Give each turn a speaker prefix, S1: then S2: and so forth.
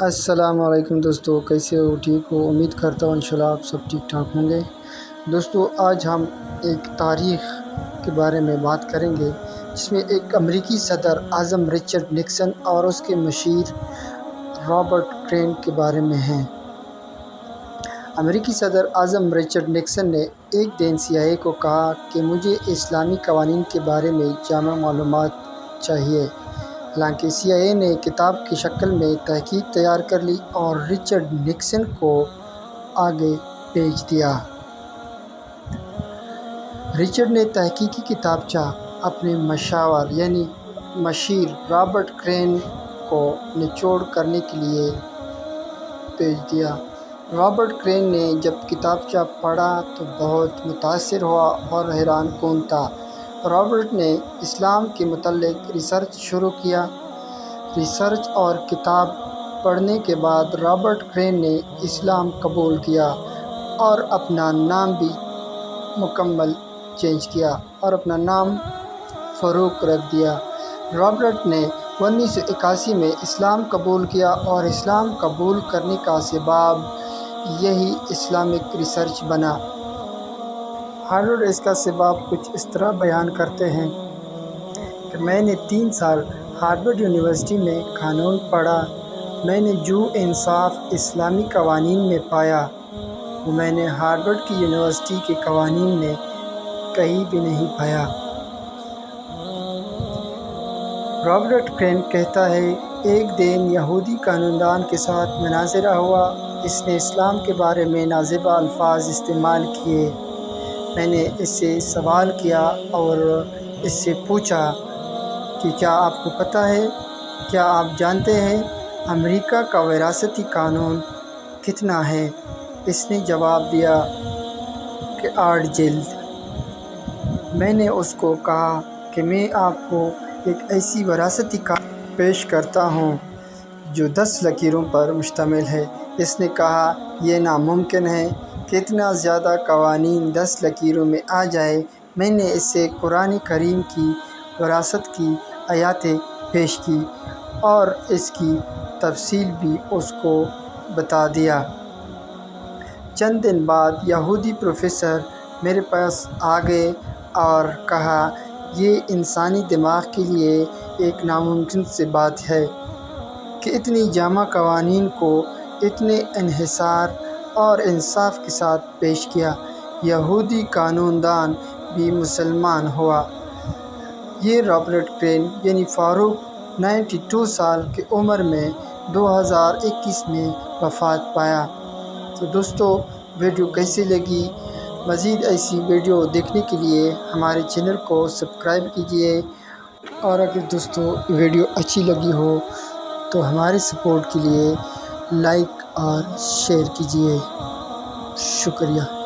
S1: السلام علیکم دوستو، کیسے ہو؟ ٹھیک ہو؟ امید کرتا ہوں انشاءاللہ آپ سب ٹھیک ٹھاک ہوں گے۔ دوستو آج ہم ایک تاریخ کے بارے میں بات کریں گے جس میں ایک امریکی صدر اعظم رچرڈ نکسن اور اس کے مشیر رابرٹ کرین کے بارے میں ہیں۔ امریکی صدر اعظم رچرڈ نکسن نے ایک دن CIA کو کہا کہ مجھے اسلامی قوانین کے بارے میں جامع معلومات چاہیے۔ حالانکہ CIA نے کتاب کی شکل میں تحقیق تیار کر لی اور رچرڈ نکسن کو آگے بھیج دیا۔ رچرڈ نے تحقیقی کتابچہ اپنے مشاور یعنی مشیر رابرٹ کرین کو نچوڑ کرنے کے لیے بھیج دیا۔ رابرٹ کرین نے جب کتابچہ پڑھا تو بہت متاثر ہوا اور حیران کن تھا۔ رابرٹ نے اسلام کے متعلق ریسرچ شروع کیا۔ ریسرچ اور کتاب پڑھنے کے بعد رابرٹ کرین نے اسلام قبول کیا اور اپنا نام بھی مکمل چینج کیا اور اپنا نام فاروق رکھ دیا۔ رابرٹ نے 1981 میں اسلام قبول کیا اور اسلام قبول کرنے کا سبب یہی اسلامک ریسرچ بنا۔ ہارورڈ اس کا سبب کچھ اس طرح بیان کرتے ہیں کہ میں نے 3 سال ہارورڈ یونیورسٹی میں قانون پڑھا۔ میں نے جو انصاف اسلامی قوانین میں پایا وہ میں نے ہارورڈ کی یونیورسٹی کے قوانین میں کہیں بھی نہیں پایا۔ رابرٹ کرین کہتا ہے، ایک دن یہودی قانون دان کے ساتھ مناظرہ ہوا۔ اس نے اسلام کے بارے میں نازیبا الفاظ استعمال کیے۔ میں نے اس سے سوال کیا اور اس سے پوچھا کہ کیا آپ کو پتہ ہے، کیا آپ جانتے ہیں امریکہ کا وراثتی قانون کتنا ہے؟ اس نے جواب دیا کہ 8 جلد۔ میں نے اس کو کہا کہ میں آپ کو ایک ایسی وراثتی قانون پیش کرتا ہوں جو 10 لکیروں پر مشتمل ہے۔ اس نے کہا، یہ ناممکن ہے کہ اتنا زیادہ قوانین 10 لکیروں میں آ جائے۔ میں نے اس سے قرآن کریم کی وراثت کی آیاتیں پیش کی اور اس کی تفصیل بھی اس کو بتا دیا۔ چند دن بعد یہودی پروفیسر میرے پاس آ گئے اور کہا، یہ انسانی دماغ کے لیے ایک ناممکن سی بات ہے کہ اتنی جامع قوانین کو اتنے انحصار اور انصاف کے ساتھ پیش کیا۔ یہودی قانون دان بھی مسلمان ہوا۔ یہ رابرٹ کرین یعنی فاروق 92 سال کی عمر میں 2021 میں وفات پایا۔ تو دوستو ویڈیو کیسی لگی؟ مزید ایسی ویڈیو دیکھنے کے لیے ہمارے چینل کو سبسکرائب کیجیے، اور اگر دوستو ویڈیو اچھی لگی ہو تو ہمارے سپورٹ کے لیے لائک اور شیئر کیجیے۔ شکریہ۔